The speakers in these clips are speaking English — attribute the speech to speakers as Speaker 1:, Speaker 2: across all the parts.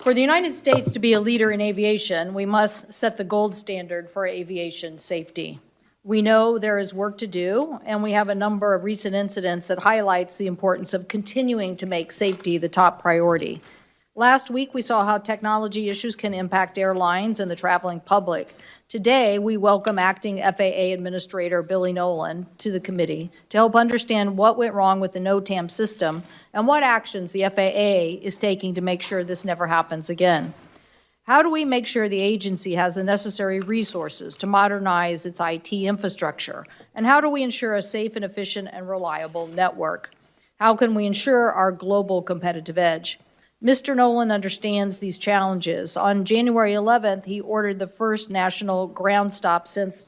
Speaker 1: For the United States to be a leader in aviation, we must set the gold standard for aviation safety. We know there is work to do, and we have a number of recent incidents that highlights the importance of continuing to make safety the top priority. Last week, we saw how technology issues can impact airlines and the traveling public. Today, we welcome Acting FAA Administrator Billy Nolan to the committee to help understand what went wrong with the NOTAM system and what actions the FAA is taking to make sure this never happens again. How do we make sure the agency has the necessary resources to modernize its IT infrastructure? And how do we ensure a safe and efficient and reliable network? How can we ensure our global competitive edge? Mr. Nolan understands these challenges. On January 11th, he ordered the first national ground stop since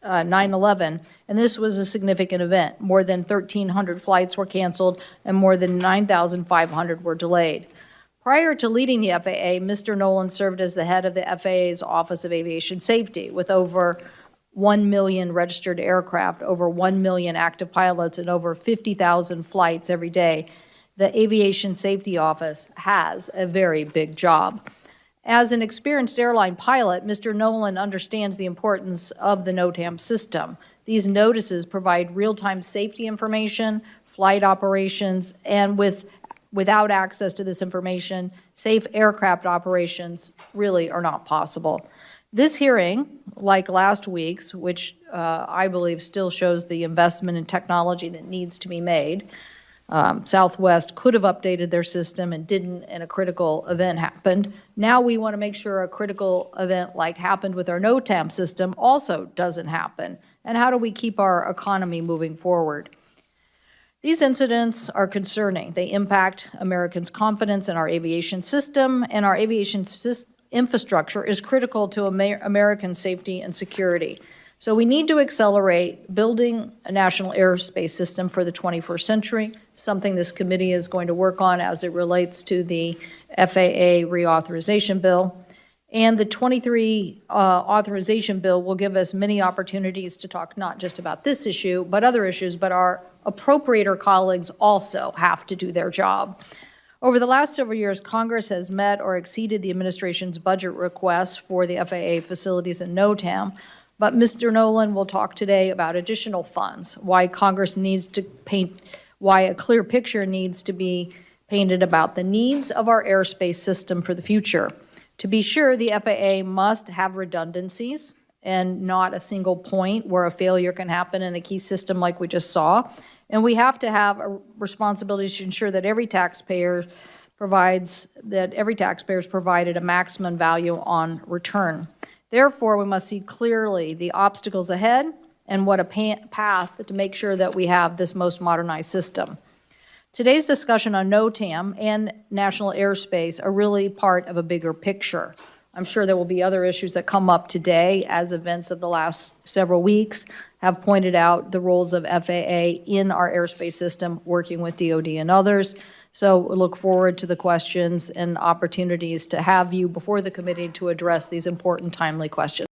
Speaker 1: 9/11, and this was a significant event. More than 1,300 flights were canceled, and more than 9,500 were delayed. Prior to leading the FAA, Mr. Nolan served as the head of the FAA's Office of Aviation Safety, with over 1 million registered aircraft, over 1 million active pilots, and over 50,000 flights every day. The Aviation Safety Office has a very big job. As an experienced airline pilot, Mr. Nolan understands the importance of the NOTAM system. These notices provide real-time safety information, flight operations, and without access to this information, safe aircraft operations really are not possible. This hearing, like last week's, which I believe still shows the investment in technology that needs to be made, Southwest could have updated their system and didn't, and a critical event happened. Now we want to make sure a critical event like happened with our NOTAM system also doesn't happen. And how do we keep our economy moving forward? These incidents are concerning. They impact Americans' confidence in our aviation system, and our aviation infrastructure is critical to American safety and security. So we need to accelerate building a national airspace system for the 21st century, something this committee is going to work on as it relates to the FAA reauthorization bill. And the 23 authorization bill will give us many opportunities to talk not just about this issue, but other issues, but our appropriator colleagues also have to do their job. Over the last several years, Congress has met or exceeded the administration's budget requests for the FAA facilities and NOTAM, but Mr. Nolan will talk today about additional funds, why Congress needs to why a clear picture needs to be painted about the needs of our airspace system for the future. To be sure, the FAA must have redundancies and not a single point where a failure can happen in a key system like we just saw. And we have to have a responsibility to ensure that every taxpayer is provided a maximum value on return. Therefore, we must see clearly the obstacles ahead and what a path to make sure that we have this most modernized system. Today's discussion on NOTAM and national airspace are really part of a bigger picture. I'm sure there will be other issues that come up today as events of the last several weeks have pointed out the roles of FAA in our airspace system, working with DOD and others. So we look forward to the questions and opportunities to have you before the committee to address these important, timely questions.